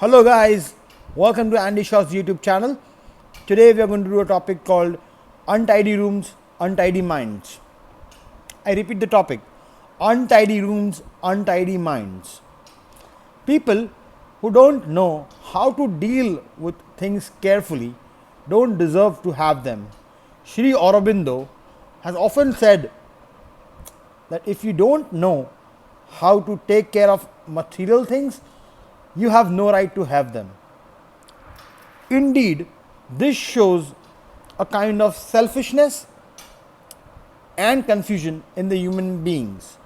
Hello guys, welcome to Andy Shaw's YouTube channel. Today we are going to do a topic called Untidy Rooms, Untidy Minds. I repeat the topic, Untidy Rooms, Untidy Minds. People who don't know how to deal with things carefully don't deserve to have them. Sri Aurobindo has often said that if you don't know how to take care of material things, you have no right to have them. Indeed, this shows a kind of selfishness and confusion in the human beings,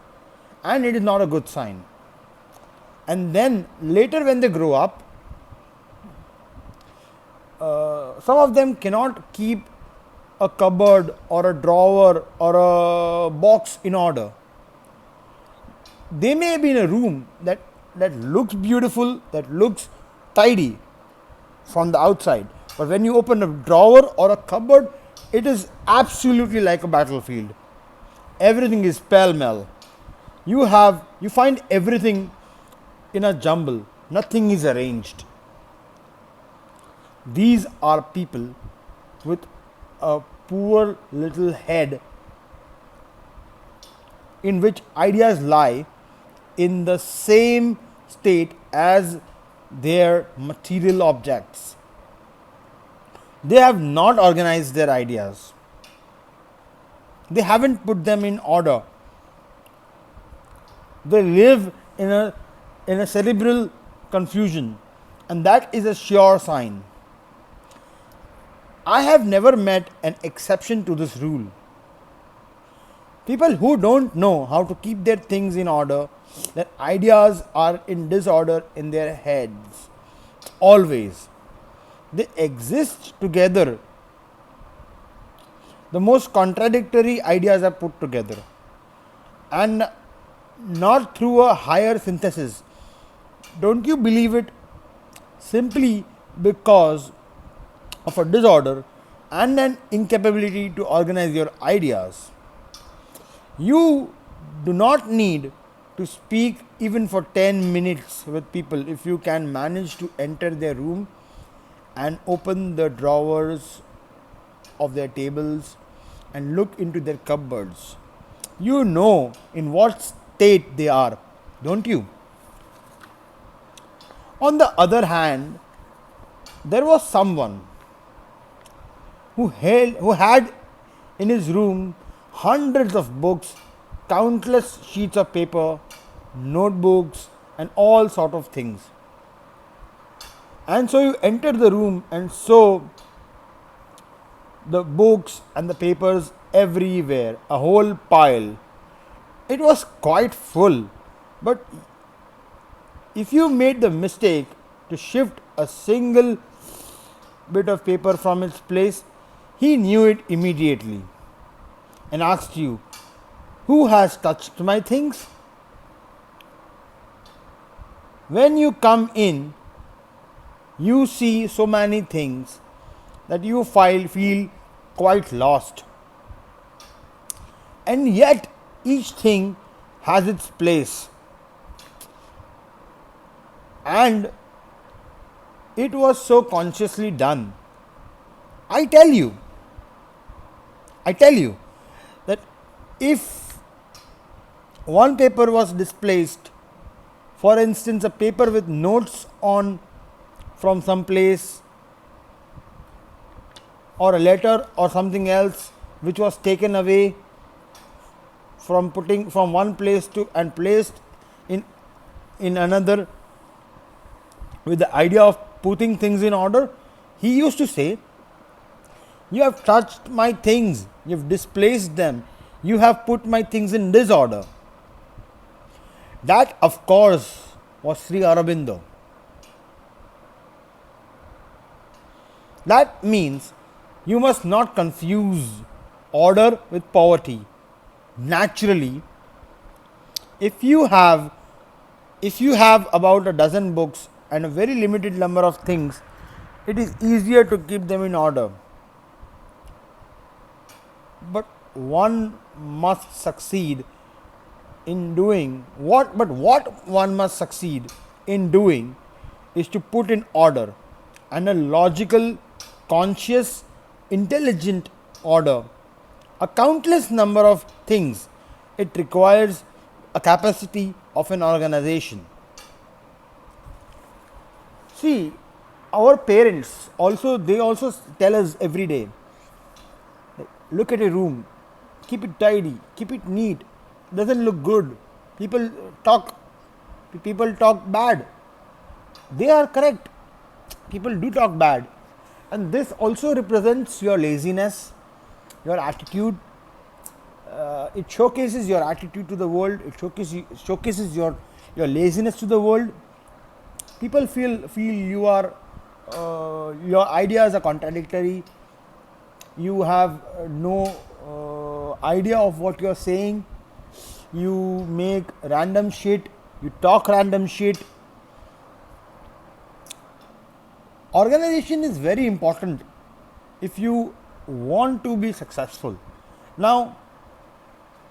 and it is not a good sign. And then later, when they grow up, some of them cannot keep a cupboard or a drawer or a box in order. They may be in a room that looks beautiful, that looks tidy from the outside, but when you open a drawer or a cupboard, it is absolutely like a battlefield. Everything is pell-mell. You find everything in a jumble. Nothing is arranged. These are people with a poor little head in which ideas lie in the same state as their material objects. They have not organized their ideas. They haven't put them in order. They live in a cerebral confusion, and that is a sure sign. I have never met an exception to this rule. People who don't know how to keep their things in order, their ideas are in disorder in their heads. Always. They exist together. The most contradictory ideas are put together, and not through a higher synthesis. Don't you believe it? Simply because of a disorder and an incapability to organize your ideas. You do not need to speak even for 10 minutes with people if you can manage to enter their room and open the drawers of their tables and look into their cupboards. You know in what state they are, don't you? On the other hand, there was someone who had in his room hundreds of books, countless sheets of paper, notebooks, and all sort of things. And so you enter the room and saw the books and the papers everywhere, a whole pile. It was quite full, but if you made the mistake to shift a single bit of paper from its place, he knew it immediately and asked you, "Who has touched my things?" When you come in, you see so many things that you feel quite lost. And yet, each thing has its place. And it was so consciously done. I tell you that if one paper was displaced, for instance, a paper with notes on from some place, or a letter or something else which was taken away from one place to and placed in another with the idea of putting things in order, he used to say, "You have touched my things, you have displaced them, you have put my things in disorder." That, of course, was Sri Aurobindo. That means you must not confuse order with poverty. Naturally, if you have about a dozen books and a very limited number of things, it is easier to keep them in order. But one must succeed in doing what one must succeed in doing is to put in order, and a logical, conscious, intelligent order a countless number of things. It requires a capacity of an organization. See, our parents also, they also tell us every day, look at a room, keep it tidy, keep it neat, doesn't look good. People talk, people talk bad. They are correct. People do talk bad, and this also represents your laziness, your attitude. It showcases your attitude to the world. It showcases your laziness to the world. People feel you are your ideas are contradictory. You have no idea of what you are saying. You make random shit. You talk random shit. Organization is very important if you want to be successful. Now,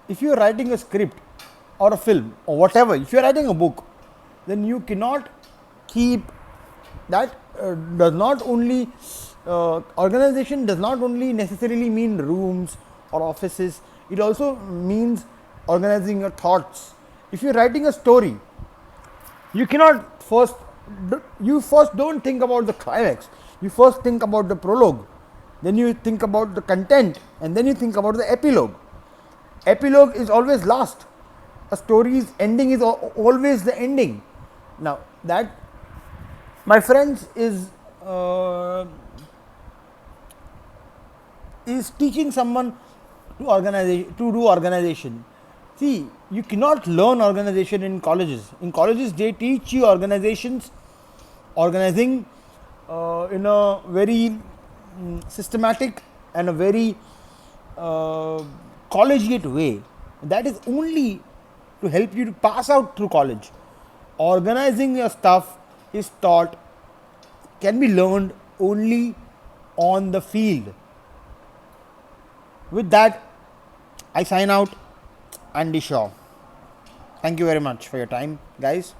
if you are writing a script or a film or whatever, if you are writing a book, then you cannot keep that. Does not only organization does not only necessarily mean rooms or offices. It also means organizing your thoughts. If you are writing a story, you cannot you first don't think about the climax. You first think about the prologue, then you think about the content, and then you think about the epilogue. Epilogue is always last. A story's ending is always the ending. Now that, my friends, is teaching someone to do organization. See, you cannot learn organization in colleges. In colleges, they teach you organizing in a very systematic and a very collegiate way. That is only to help you to pass out through college. Organizing your stuff is taught, can be learned only on the field. With that, I sign out. Andy Shaw. Thank you very much for your time, guys.